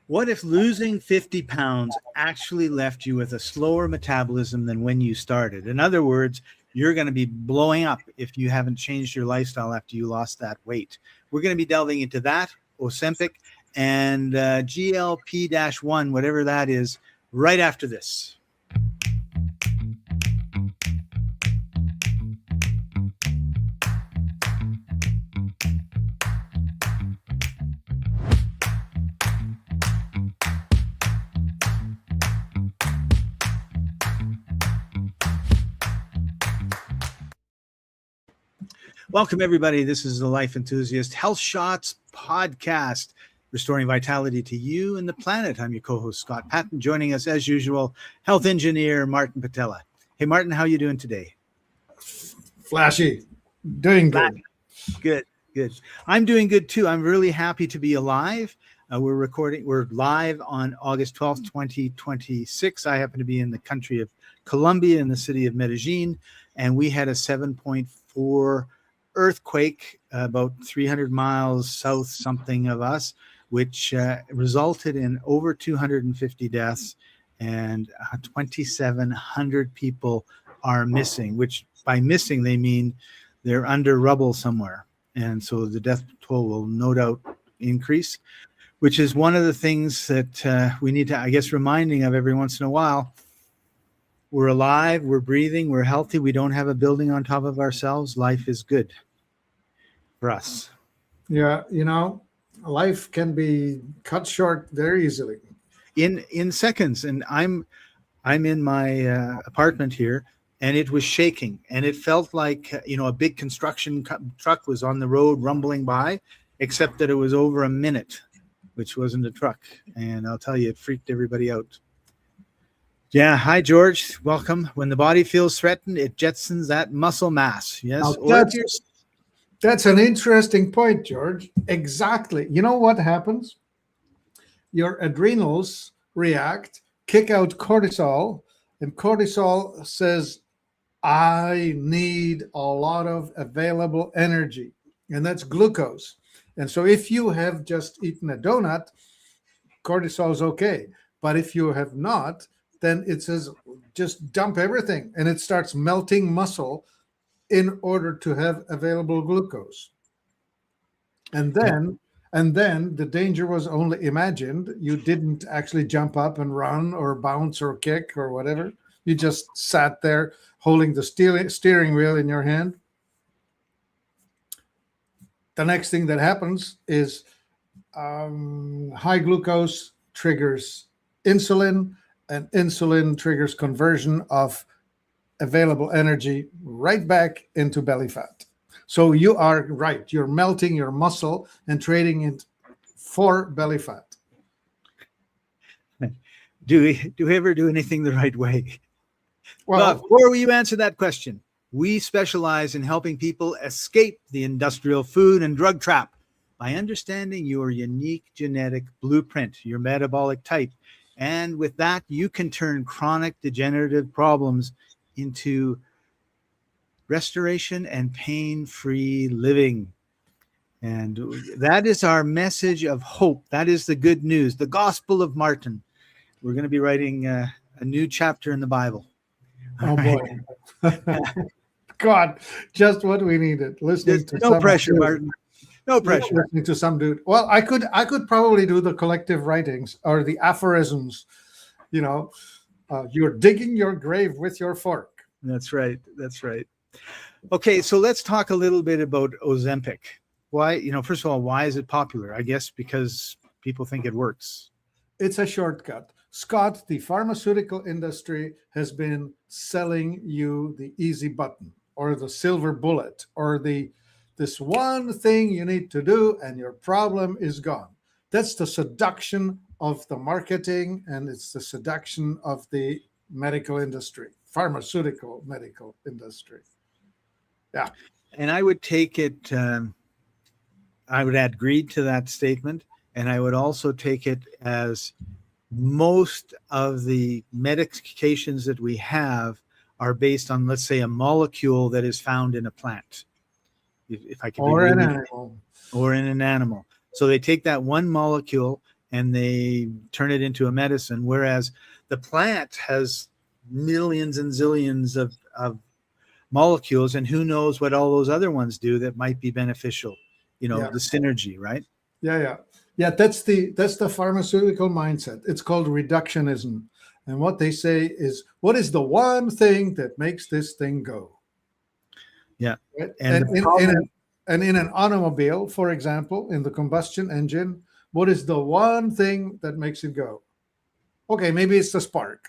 What if losing 50 pounds actually left you with a slower metabolism than when you started? In other words, you're going to be blowing up if you haven't changed your lifestyle after you lost that weight. We're going to be delving into that, Ozempic, and GLP-1, whatever that is, right after this. Welcome, everybody. This is the Life Enthusiast Health Shots podcast, restoring vitality to you and the planet. I'm your co-host, Scott Patton. Joining us, as usual, health engineer Martin Patella. Hey, Martin, how are you doing today? Flashy. Doing good. Good. I'm doing good, too. I'm really happy to be alive. We're live on August 12th, 2026. I happen to be in the country of Colombia, in the city of Medellin, and we had a 7.4 earthquake about 300 miles south something of us, which resulted in over 250 deaths, and 2,700 people are missing, which by missing they mean they're under rubble somewhere. And so the death toll will no doubt increase, which is one of the things that we need to, I guess, reminding of every once in a while. We're alive, we're breathing, we're healthy, we don't have a building on top of ourselves. Life is good for us. Yeah, life can be cut short very easily. In seconds. And I'm in my apartment here, and it was shaking, and it felt like a big construction truck was on the road rumbling by, except that it was over a minute, which wasn't a truck. And I'll tell you, it freaked everybody out. Yeah. Hi, George. Welcome. When the body feels threatened, it jetsons that muscle mass. Yes. That's an interesting point, George. Exactly. You know what happens? Your adrenals react, kick out cortisol, and cortisol says, I need a lot of available energy, and that's glucose. And so if you have just eaten a donut, cortisol is okay. But if you have not, then it says, just dump everything, and it starts melting muscle in order to have available glucose. And then the danger was only imagined. You didn't actually jump up and run or bounce or kick or whatever. You just sat there holding the steering wheel in your hand. The next thing that happens is high glucose triggers insulin, and insulin triggers conversion of available energy right back into belly fat. So you are right. You're melting your muscle and trading it for belly fat. Do we ever do anything the right way? Well, before you answer that question, we specialize in helping people escape the industrial food and drug trap by understanding your unique genetic blueprint, your metabolic type. And with that, you can turn chronic degenerative problems into restoration and pain-free living. And that is our message of hope. That is the good news, the gospel of Martin. We're going to be writing a new chapter in the Bible. Oh, boy. God, just what we needed. Listening to no pressure, Martin. No pressure. Listening to some dude. Well, I could probably do the collective writings or the aphorisms. You're digging your grave with your fork. That's right. Okay, so let's talk a little bit about Ozempic. Why, first of all, why is it popular? I guess because people think it works. It's a shortcut. Scott, the pharmaceutical industry has been selling you the easy button or the silver bullet or this one thing you need to do and your problem is gone. That's the seduction of the marketing, and it's the seduction of the medical industry, pharmaceutical medical industry. Yeah. And I would take it, I would add greed to that statement. And I would also take it as most of the medications that we have are based on, let's say, a molecule that is found in a plant. If I can or an animal. Or in an animal. So they take that one molecule and they turn it into a medicine, whereas the plant has millions and zillions of molecules, and who knows what all those other ones do that might be beneficial. Yeah. The synergy, right? Yeah. That's the pharmaceutical mindset. It's called reductionism. And what they say is, what is the one thing that makes this thing go? Yeah. Right? And In an automobile, for example, in the combustion engine, what is the one thing that makes it go? Okay, maybe it's the spark.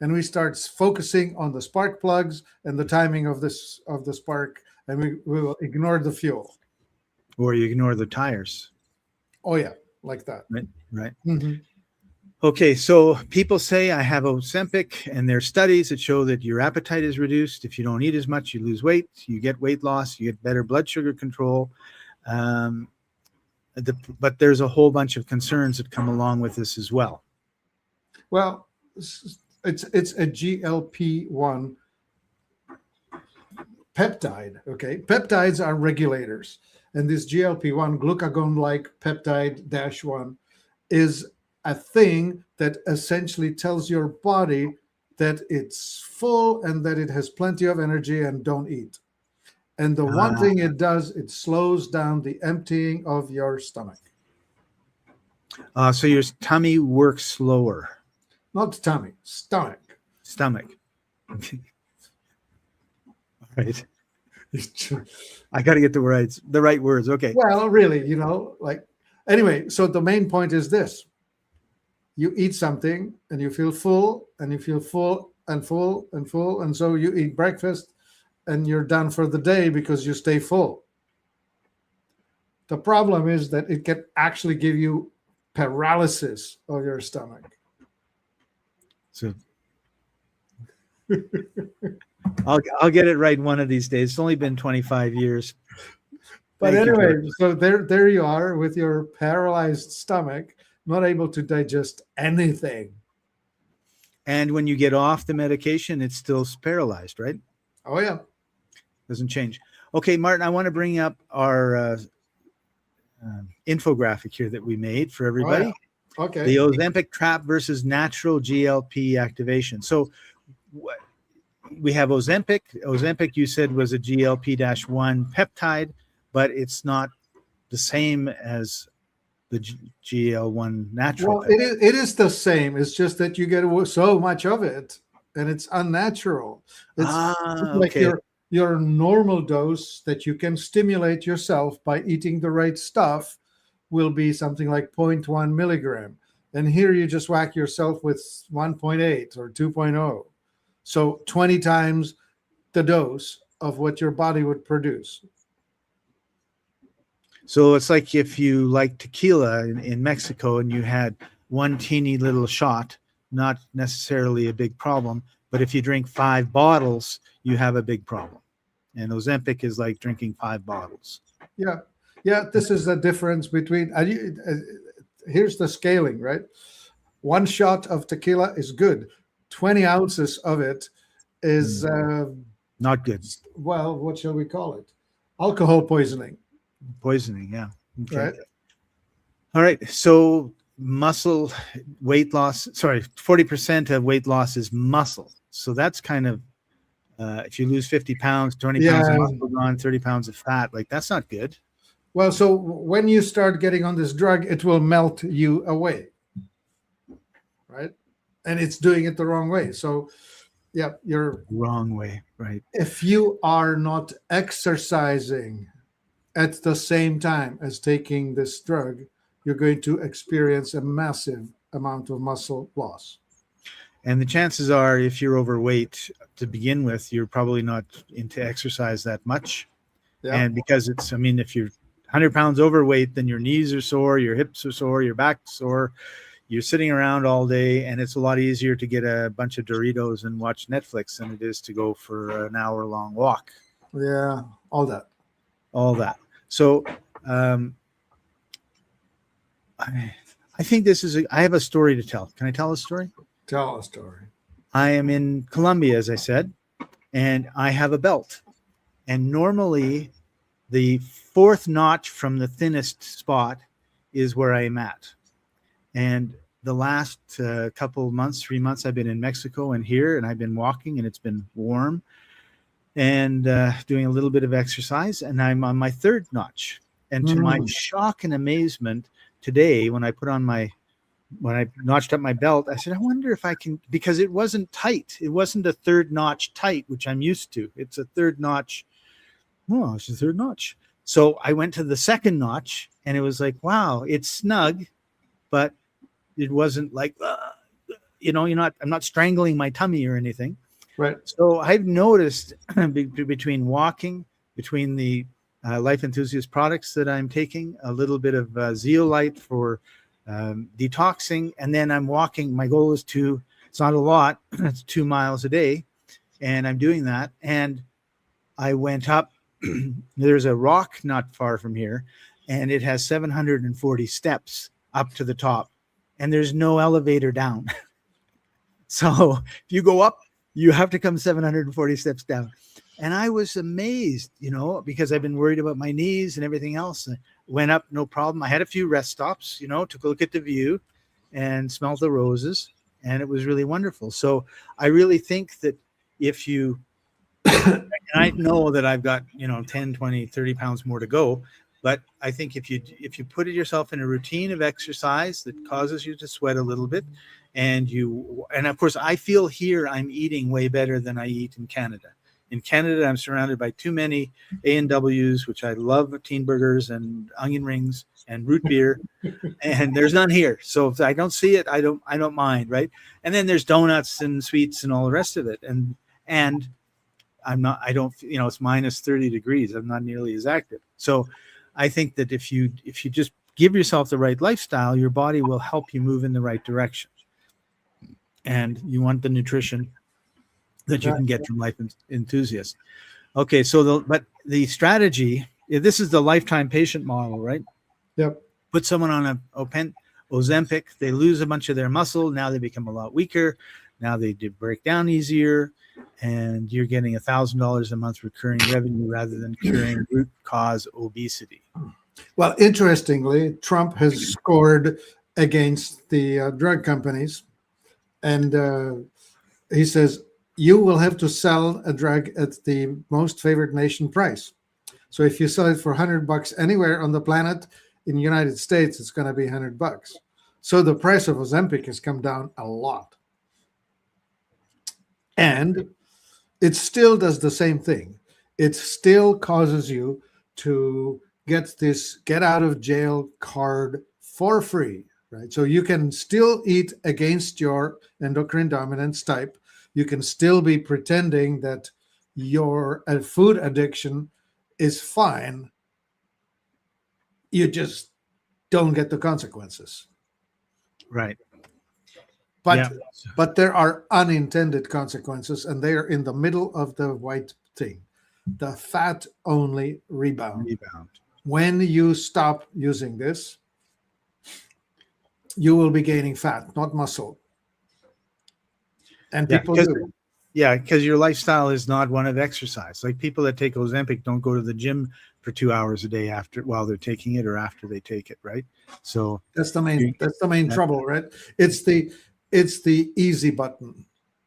And we start focusing on the spark plugs and the timing of the spark, and we will ignore the fuel. or you ignore the tires. Oh yeah, like that. Right. Mhm. Okay, so people say I have Ozempic, and there's studies that show that your appetite is reduced. If you don't eat as much, you lose weight, you get weight loss, you get better blood sugar control. But there's a whole bunch of concerns that come along with this as well. Well, it's a GLP-1 peptide. Okay, peptides are regulators, and this GLP-1 glucagon-like peptide-1 is a thing that essentially tells your body that it's full and that it has plenty of energy and don't eat. And the one thing it does, it slows down the emptying of your stomach. So your tummy works slower. Not tummy, stomach. Stomach. All right. I got to get the right words. Okay. Well, really, anyway, so the main point is this. You eat something and you feel full, and you feel full and full and full. And so you eat breakfast and you're done for the day because you stay full. The problem is that it can actually give you paralysis of your stomach. So I'll get it right one of these days. It's only been 25 years. But anyway, so there you are with your paralyzed stomach, not able to digest anything. And when you get off the medication, it's still paralyzed, right? Oh, yeah. Doesn't change. Okay, Martin, I want to bring up our infographic here that we made for everybody. Oh, yeah. Okay. The Ozempic trap versus natural GLP activation. So we have Ozempic. Ozempic, you said, was a GLP-1 peptide, but it's not the same as the GL1 natural. Well, it is the same. It's just that you get so much of it, and it's unnatural. It's like your normal dose that you can stimulate yourself by eating the right stuff will be something like 0.1 milligram. And here you just whack yourself with 1.8 or 2.0. So 20 times the dose of what your body would produce. So it's like if you like tequila in Mexico and you had one teeny little shot, not necessarily a big problem. But if you drink 5 bottles, you have a big problem. And Ozempic is like drinking 5 bottles. Yeah. Yeah. This is the difference between, here's the scaling, right? 1 shot of tequila is good. 20 ounces of it is not good. Well, what shall we call it? Alcohol poisoning. Poisoning, yeah. Okay. Right. All right. So muscle weight loss, 40% of weight loss is muscle. So that's kind of, if you lose 50 pounds, 20 pounds of muscle gone, 30 pounds of fat, like that's not good. Well, so when you start getting on this drug, it will melt you away. Right. And it's doing it the wrong way. So, yeah, you're wrong way. Right. If you are not exercising at the same time as taking this drug, you're going to experience a massive amount of muscle loss. And the chances are, if you're overweight to begin with, you're probably not into exercise that much. Yeah. And because if you're 100 pounds overweight, then your knees are sore, your hips are sore, your back's sore, you're sitting around all day, and it's a lot easier to get a bunch of Doritos and watch Netflix than it is to go for an hour-long walk. Yeah, all that. So I think I have a story to tell. Can I tell a story? Tell a story. I am in Colombia, as I said, and I have a belt. And normally the 4th notch from the thinnest spot is where I am at. And the last couple months, 3 months, I've been in Mexico and here, and I've been walking, and it's been warm, and doing a little bit of exercise, and I'm on my third notch. And to my shock and amazement, today when I notched up my belt, I said, I wonder if I can, because it wasn't tight. It wasn't a third notch tight, which I'm used to. It's a third notch. Oh, it's a third notch. So I went to the second notch, and it was like, wow, it's snug, but it wasn't like, I'm not strangling my tummy or anything. Right. So I've noticed between walking, between the Life Enthusiast products that I'm taking, a little bit of zeolite for detoxing, and then I'm walking. My goal is it's not a lot, it's 2 miles a day, and I'm doing that. And I went up, there's a rock not far from here, and it has 740 steps up to the top, and there's no elevator down. So if you go up, you have to come 740 steps down. And I was amazed, because I've been worried about my knees and everything else. I went up, no problem. I had a few rest stops, took a look at the view and smelled the roses, and it was really wonderful. So I really think that if you, and I know that I've got, 10, 20, 30 pounds more to go, but I think if you put yourself in a routine of exercise that causes you to sweat a little bit, and of course, I feel here I'm eating way better than I eat in Canada. In Canada, I'm surrounded by too many A&Ws, which I love, teen burgers and onion rings and root beer, and there's none here. So if I don't see it, I don't mind, right? And then there's donuts and sweets and all the rest of it. And it's minus 30 degrees. I'm not nearly as active. So I think that if you just give yourself the right lifestyle, your body will help you move in the right direction. And you want the nutrition that you can get from Life Enthusiast. Okay, so the strategy, this is the lifetime patient model, right? Yep. Put someone on Ozempic, they lose a bunch of their muscle, now they become a lot weaker, now they break down easier, and you're getting $1,000 a month recurring revenue rather than curing root cause obesity. Well, interestingly, Trump has scored against the drug companies, and he says, you will have to sell a drug at the most favored nation price. So if you sell it for $100 anywhere on the planet, in the United States, it's going to be $100. So the price of Ozempic has come down a lot. And it still does the same thing. It still causes you to get this get out of jail card for free, right? So you can still eat against your endocrine dominance type. You can still be pretending that your food addiction is fine. You just don't get the consequences. Right. But there are unintended consequences, and they are in the middle of the white thing. The fat only rebound. When you stop using this, you will be gaining fat, not muscle. And people do. Yeah, because your lifestyle is not one of exercise. Like people that take Ozempic don't go to the gym for 2 hours a day while they're taking it or after they take it, right? So that's the main trouble, right? It's the easy button.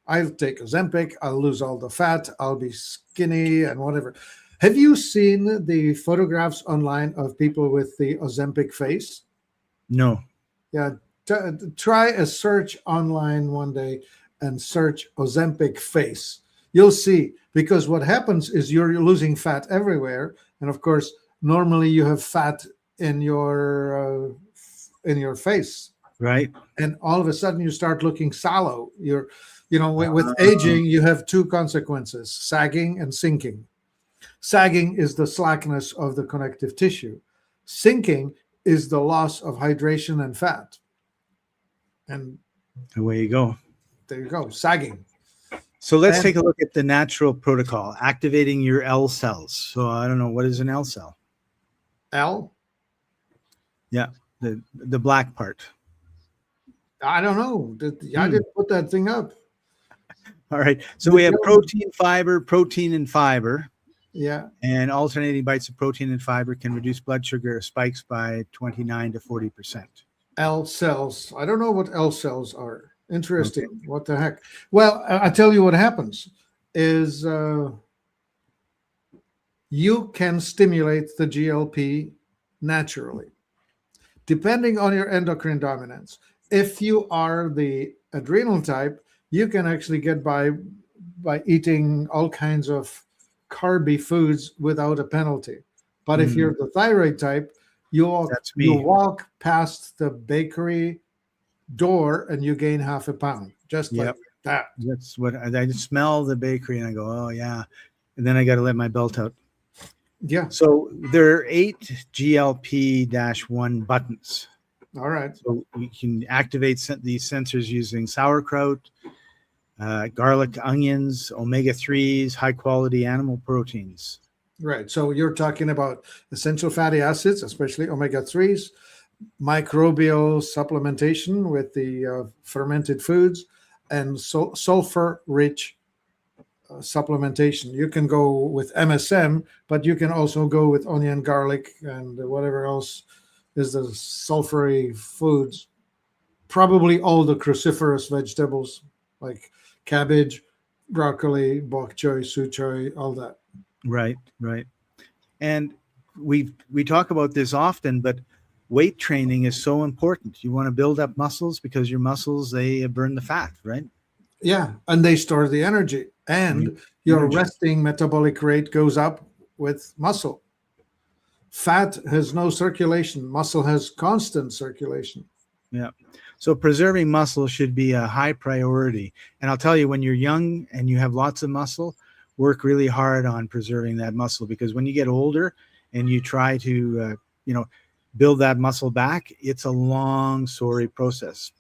I'll take Ozempic, I'll lose all the fat, I'll be skinny and whatever. Have you seen the photographs online of people with the Ozempic face? No. Yeah, try a search online one day and search Ozempic face. You'll see, because what happens is you're losing fat everywhere, and of course, normally you have fat in your face, right? And all of a sudden you start looking sallow. With aging, you have two consequences: sagging and sinking. Sagging is the slackness of the connective tissue. Sinking is the loss of hydration and fat. And away you go. There you go, sagging. So let's take a look at the natural protocol, activating your L cells. So I don't know, what is an L cell? L? Yeah, the black part. I don't know. I didn't put that thing up. All right. So we have protein, and fiber. Yeah. And alternating bites of protein and fiber can reduce blood sugar spikes by 29 to 40%. L cells. I don't know what L cells are. Okay. Interesting. What the heck? Well, I tell you what happens is you can stimulate the GLP naturally, depending on your endocrine dominance. If you are the adrenal type, you can actually get by eating all kinds of carby foods without a penalty. But if Mm, you're the thyroid type, that's you me. walk past the bakery door and you gain half a pound, just like Yep. that. That's what I just smell the bakery and I go, oh yeah. And then I got to let my belt out. Yeah. So there are 8 GLP-1 buttons. All right. So we can activate these sensors using sauerkraut, garlic, onions, omega-3s, high quality animal proteins. Right. So you're talking about essential fatty acids, especially omega 3s, microbial supplementation with the fermented foods, and sulfur rich supplementation. You can go with MSM, but you can also go with onion, garlic, and whatever else is the sulfury foods. Probably all the cruciferous vegetables like cabbage, broccoli, bok choy, su choy, all that. Right, right. And we talk about this often, but weight training is so important. You want to build up muscles because your muscles they burn the fat, right? Yeah, and they store the energy, and your Energy. resting metabolic rate goes up with muscle. Fat has no circulation, muscle has constant circulation. Yeah. So preserving muscle should be a high priority. And I'll tell you, when you're young and you have lots of muscle, work really hard on preserving that muscle because when you get older and you try to, build that muscle back, it's a long, sorry process.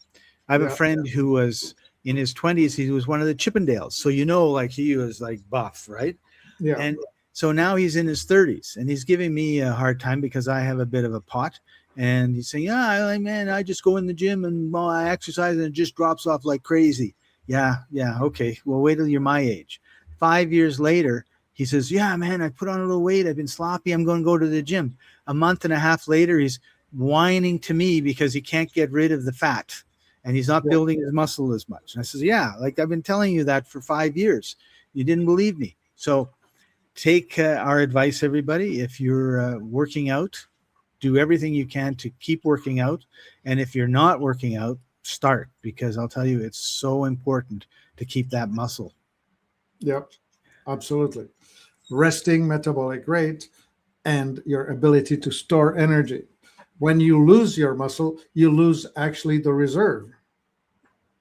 I have a Yeah, friend who was in his 20s. He was one of the Chippendales. So, like he was like buff, right? yeah, And so now he's in his 30s and he's giving me a hard time because I have a bit of a pot. And he's saying, yeah, man, I just go in the gym and well, I exercise and it just drops off like crazy. Yeah, yeah, okay. Well, wait till you're my age. 5 years later, he says, yeah, man, I put on a little weight. I've been sloppy. I'm going to go to the gym. A month and a half later, he's whining to me because he can't get rid of the fat and he's not yeah, building his muscle as much. And I says, yeah, like I've been telling you that for 5 years. You didn't believe me. So take our advice, everybody. If you're working out, do everything you can to keep working out. And if you're not working out, start because I'll tell you, it's so important to keep that muscle. yeah, absolutely. Resting metabolic rate and your ability to store energy. When you lose your muscle, you lose actually the reserve.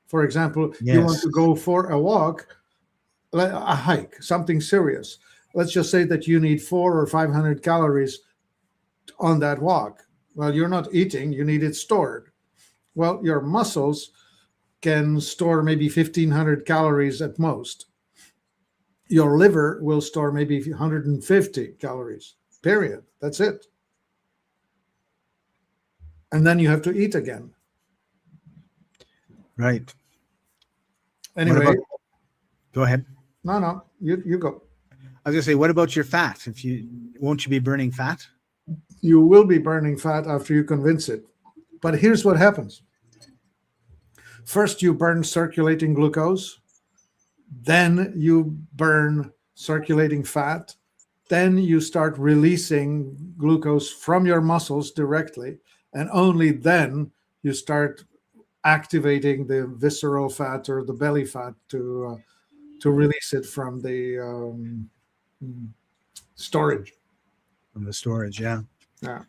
For example, you want Yes. to go for a walk, a hike, something serious. Let's just say that you need 400 or 500 calories on that walk. Well, you're not eating, you need it stored. Well, your muscles can store maybe 1,500 calories at most. Your liver will store maybe 150 calories, period. That's it. And then you have to eat again. Right. What Anyway, about, go ahead. no, you go. I was going to say, what about your fat? Won't you be burning fat? You will be burning fat after you convince it. But here's what happens. First, you burn circulating glucose, then you burn circulating fat, then you start releasing glucose from your muscles directly, and only then you start activating the visceral fat or the belly fat to release it from the storage. From the storage, yeah. Yeah.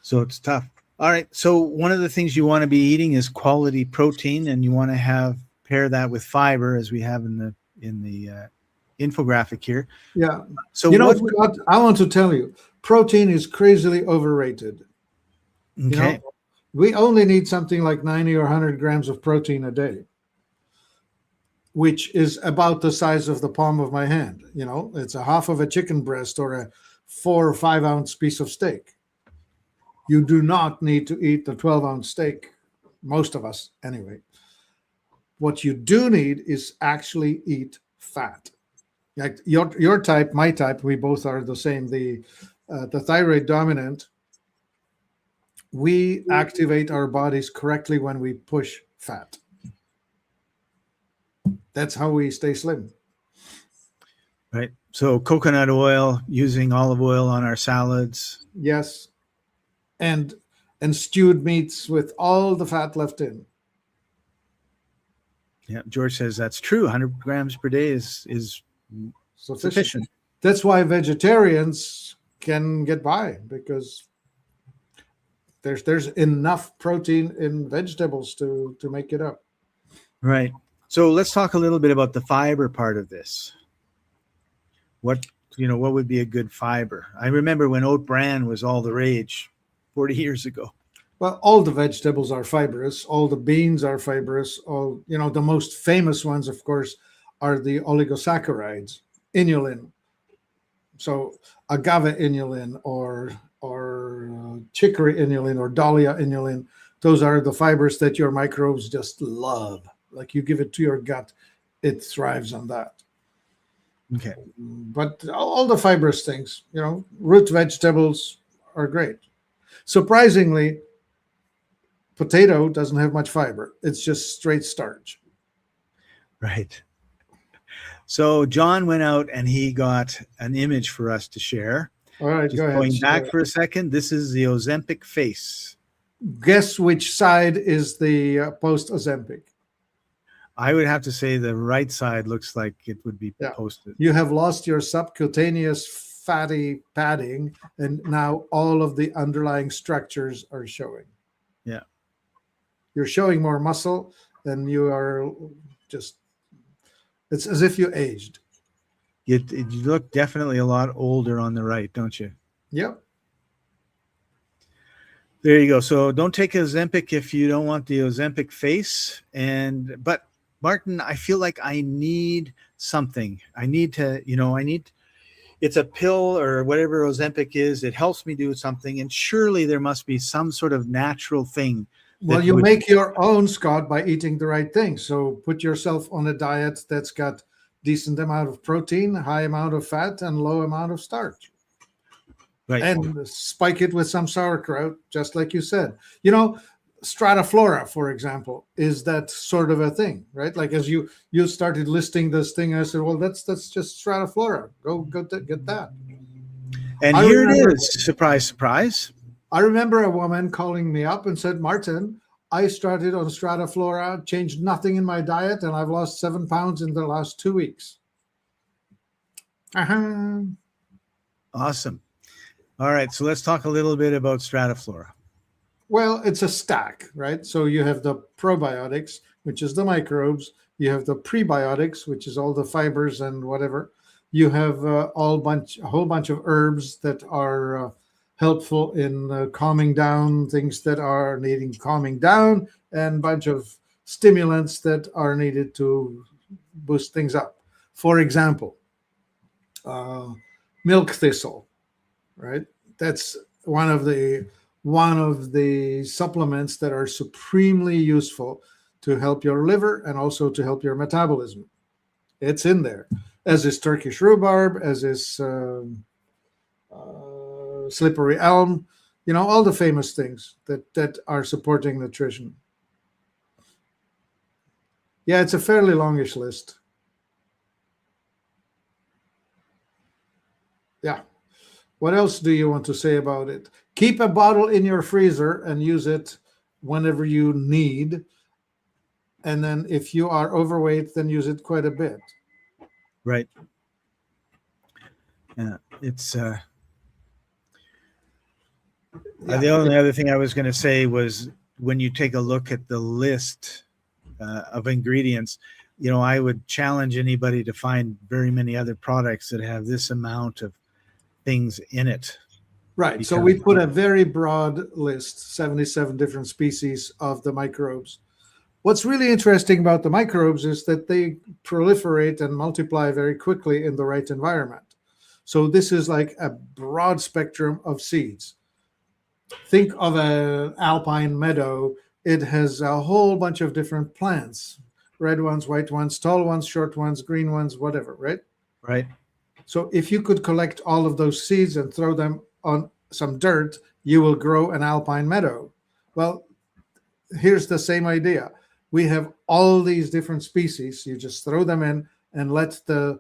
So it's tough. All right. So one of the things you want to be eating is quality protein, and you want to pair that with fiber, as we have in the infographic here. Yeah. So Scott, I want to tell you, protein is crazily overrated. Okay. We only need something like 90 or 100 grams of protein a day, which is about the size of the palm of my hand. It's a half of a chicken breast or a 4 or 5 ounce piece of steak. You do not need to eat the 12-ounce steak, most of us anyway. What you do need is actually eat fat. Like your type, my type, we both are the same. The thyroid dominant, we activate our bodies correctly when we push fat. That's how we stay slim. Right. So coconut oil, using olive oil on our salads. Yes. And stewed meats with all the fat left in. Yeah, George says that's true. 100 grams per day is sufficient. That's why vegetarians can get by, because there's enough protein in vegetables to make it up. Right. So let's talk a little bit about the fiber part of this. What would be a good fiber? I remember when oat bran was all the rage 40 years ago. Well, all the vegetables are fibrous. All the beans are fibrous. The most famous ones, of course, are the oligosaccharides, inulin. So agave inulin or chicory inulin or dahlia inulin, those are the fibers that your microbes just love. Like you give it to your gut, it thrives on that. Okay. But all the fibrous things, root vegetables are great. Surprisingly, potato doesn't have much fiber. It's just straight starch. Right. So John went out and he got an image for us to share. All right, Just go ahead. going back for a second, this is the Ozempic face. Guess which side is the post-Ozempic? I would have to say the right side looks like it would be posted. You have lost your subcutaneous fatty padding, and now all of the underlying structures are showing. Yeah. You're showing more muscle, and you are just, it's as if you aged. You look definitely a lot older on the right, don't you? Yep. There you go. So don't take Ozempic if you don't want the Ozempic face. But Martin, I feel like I need something. It's a pill or whatever Ozempic is. It helps me do something. And surely there must be some sort of natural thing. Well, you make your own, Scott, by eating the right thing. So put yourself on a diet that's got decent amount of protein, high amount of fat, and low amount of starch. Right. And spike it with some sauerkraut, just like you said. Strataflora, for example, is that sort of a thing, right? Like as you started listing this thing, I said, well, that's just Strataflora. Go get that. And here it is. Surprise, surprise. I remember a woman calling me up and said, Martin, I started on Strataflora, changed nothing in my diet, and I've lost 7 pounds in the last 2 weeks. Awesome. All right, so let's talk a little bit about Strataflora. Well, it's a stack, right? So you have the probiotics, which is the microbes. You have the prebiotics, which is all the fibers and whatever. You have a whole bunch of herbs that are helpful in calming down things that are needing calming down, and a bunch of stimulants that are needed to boost things up. For example, milk thistle, right? That's one of the supplements that are supremely useful to help your liver and also to help your metabolism. It's in there, as is Turkish rhubarb, as is slippery elm, all the famous things that are supporting nutrition. Yeah, it's a fairly longish list. Yeah. What else do you want to say about it? Keep a bottle in your freezer and use it whenever you need. And then if you are overweight, then use it quite a bit. Right. Yeah, it's the only other thing I was going to say was when you take a look at the list of ingredients, I would challenge anybody to find very many other products that have this amount of things in it. Right. So we put a very broad list, 77 different species of the microbes. What's really interesting about the microbes is that they proliferate and multiply very quickly in the right environment. So this is like a broad spectrum of seeds. Think of an alpine meadow. It has a whole bunch of different plants, red ones, white ones, tall ones, short ones, green ones, whatever, right? Right. So if you could collect all of those seeds and throw them on some dirt, you will grow an alpine meadow. Well, here's the same idea. We have all these different species. You just throw them in and let the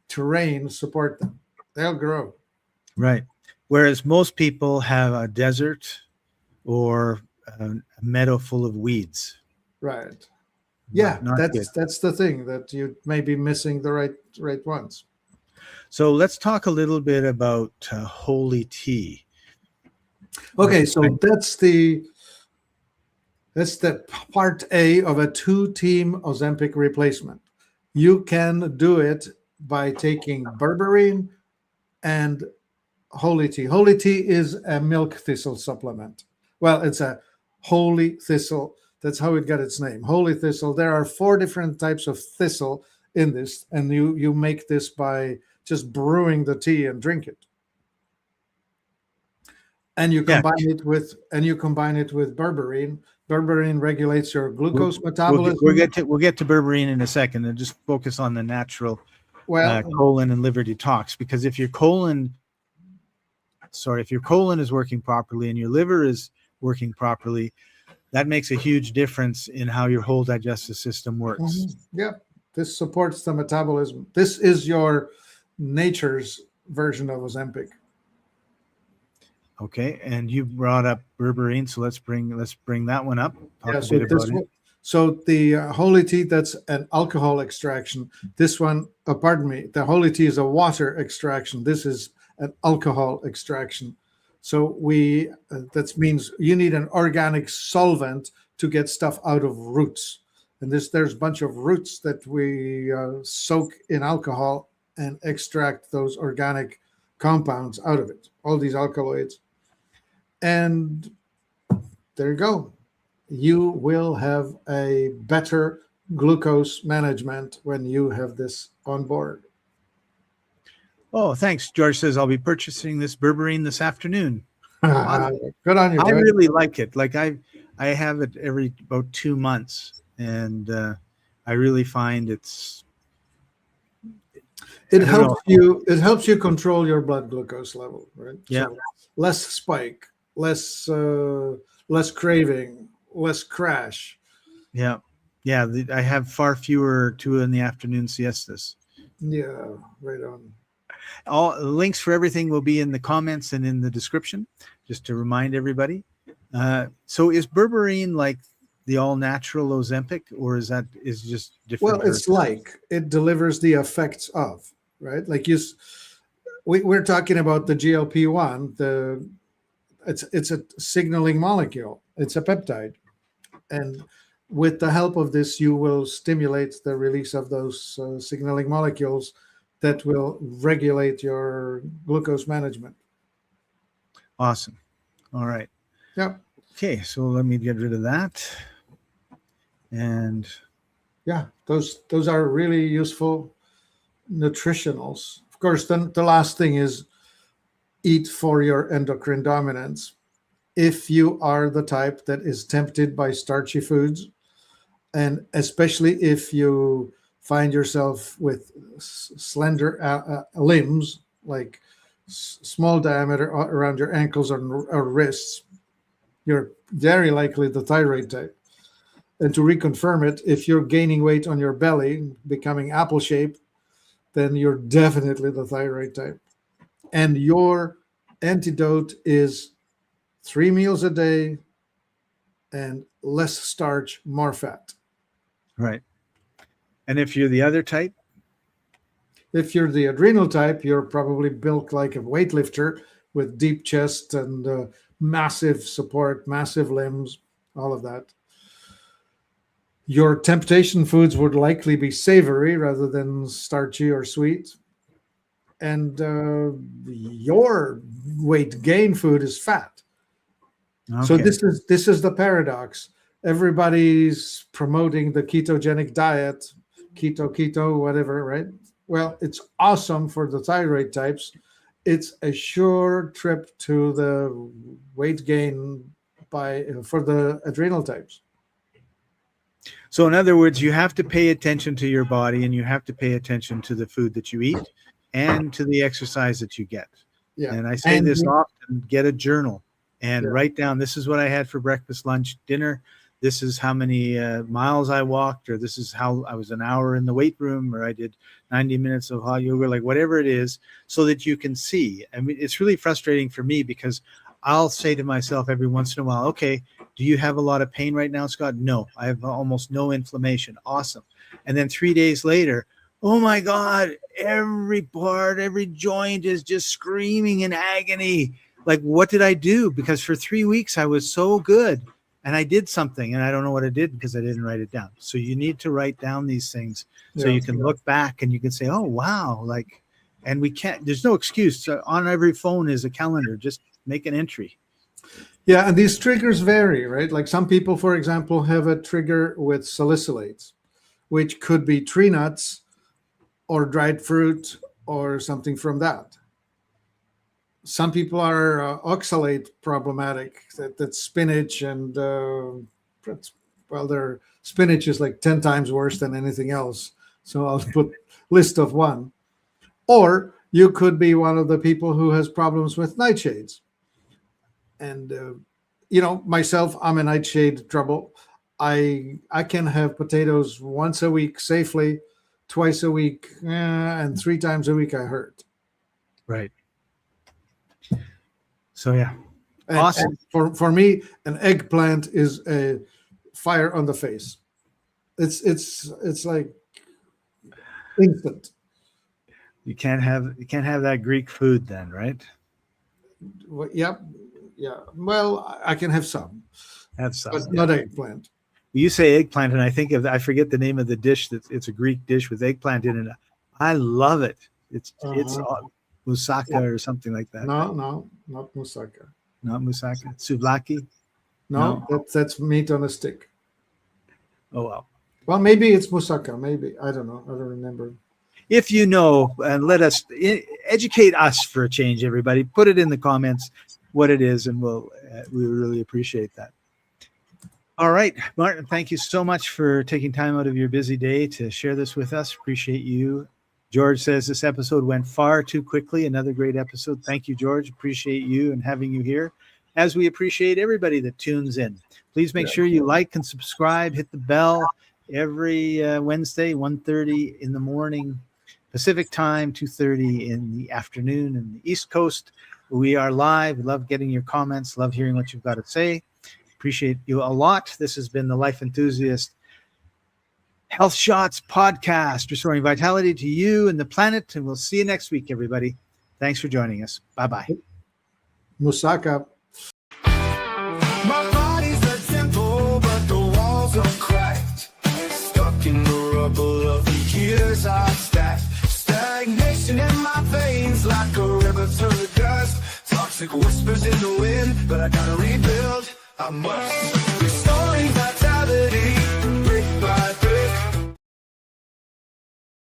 terrain support them. They'll grow. Right. Whereas most people have a desert or a meadow full of weeds. Right. Yeah, Not good. that's the thing, that you may be missing the right ones. So let's talk a little bit about holy tea. Okay, so that's the part A of a 2-team Ozempic replacement. You can do it by taking berberine and holy tea. Holy tea is a milk thistle supplement. Well, it's a holy thistle. That's how it got its name. Holy thistle. There are 4 different types of thistle in this, and you make this by just brewing the tea and drink it. And you combine it with berberine. Berberine regulates your glucose metabolism. We'll get to berberine in a second, and just focus on the natural colon and liver detox. Because if your colon is working properly and your liver is working properly, that makes a huge difference in how your whole digestive system works. Mm-hmm. Yeah, this supports the metabolism. This is your nature's version of Ozempic. Okay, and you brought up berberine, so let's bring that one up. Talk a bit about it. So the holy tea, that's an alcohol extraction. This one, the holy tea is a water extraction. This is an alcohol extraction. So that means you need an organic solvent to get stuff out of roots. And there's a bunch of roots that we soak in alcohol and extract those organic compounds out of it, all these alkaloids. And there you go. You will have a better glucose management when you have this on board. Oh, thanks. George says, I'll be purchasing this berberine this afternoon. Good on you, George. I really like it. Like I have it every about 2 months, and I really find it helps you control your blood glucose level, right? Yeah. So less spike, less craving, less crash. Yeah. I have far fewer 2 in the afternoon siestas. Yeah, right on. All links for everything will be in the comments and in the description, just to remind everybody. So is berberine like the all-natural Ozempic, or is just different? Well, it's like it delivers the effects of, right? Like we're talking about the GLP-1. It's a signaling molecule. It's a peptide, and with the help of this, you will stimulate the release of those signaling molecules that will regulate your glucose management. Awesome. All right. Yeah. Okay, so let me get rid of that. And yeah, those are really useful nutritionals. Of course, then the last thing is eat for your endocrine dominance. If you are the type that is tempted by starchy foods, and especially if you find yourself with slender limbs, like small diameter around your ankles or wrists, you're very likely the thyroid type. And to reconfirm it, if you're gaining weight on your belly, becoming apple shape, then you're definitely the thyroid type. And your antidote is 3 meals a day and less starch, more fat. Right. And if you're the other type? If you're the adrenal type, you're probably built like a weightlifter with deep chest and massive support, massive limbs, all of that. Your temptation foods would likely be savory rather than starchy or sweet. And your weight gain food is fat. Okay. So this is the paradox. Everybody's promoting the ketogenic diet, keto, whatever, right? Well, it's awesome for the thyroid types. It's a sure trip to the weight gain for the adrenal types. So in other words, you have to pay attention to your body, and you have to pay attention to the food that you eat and to the exercise that you get. Yeah. And I say this often, get a journal and Yeah. write down, this is what I had for breakfast, lunch, dinner. This is how many miles I walked, or this is how I was an hour in the weight room, or I did 90 minutes of hot yoga, like whatever it is, so that you can see. I mean, it's really frustrating for me because I'll say to myself every once in a while, okay, do you have a lot of pain right now, Scott? No, I have almost no inflammation. Awesome. And then 3 days later, oh my God, every part, every joint is just screaming in agony. Like, what did I do? Because for 3 weeks I was so good. And I did something, and I don't know what I did because I didn't write it down. So you need to write down these things so you can look back and you can say, oh, wow. Like, and we can't, there's no excuse. So on every phone is a calendar. Just make an entry. Yeah, and these triggers vary, right? Like some people, for example, have a trigger with salicylates, which could be tree nuts or dried fruit or something from that. Some people are oxalate problematic. That's spinach and their spinach is like 10 times worse than anything else. So I'll put list of one. Or you could be one of the people who has problems with nightshades. And myself, I'm a nightshade trouble. I can have potatoes once a week safely, twice a week, and 3 times a week I hurt. Right. So yeah, awesome. And for me, an eggplant is a fire on the face. It's like instant. You can't have that Greek food then, right? Well, yeah. Well, I can have some. Have some, but not eggplant. You say eggplant, and I forget the name of the dish. It's a Greek dish with eggplant in it. I love it. It's moussaka or something like that. No, not moussaka. Not moussaka. Souvlaki? No, that's meat on a stick. Oh, wow. Well, maybe it's moussaka. Maybe. I don't know. I don't remember. If you know, and let us educate us for a change, everybody. Put it in the comments what it is, and we really appreciate that. All right, Martin, thank you so much for taking time out of your busy day to share this with us. Appreciate you. George says this episode went far too quickly. Another great episode. Thank you, George. Appreciate you and having you here, as we appreciate everybody that tunes in. Please make sure you like and subscribe. Hit the bell every Wednesday, 1:30 in the morning Pacific time, 2:30 in the afternoon in the East Coast. We are live. We love getting your comments. Love hearing what you've got to say. Appreciate you a lot. This has been the Life Enthusiast Health Shots podcast, restoring vitality to you and the planet. And we'll see you next week, everybody. Thanks for joining us. Bye-bye. Moussaka. My body's a temple, but the walls are cracked. Stuck in the rubble of the years I've stacked. Stagnation in my veins like a river to the dust. Toxic whispers in the wind, but I gotta rebuild. I must.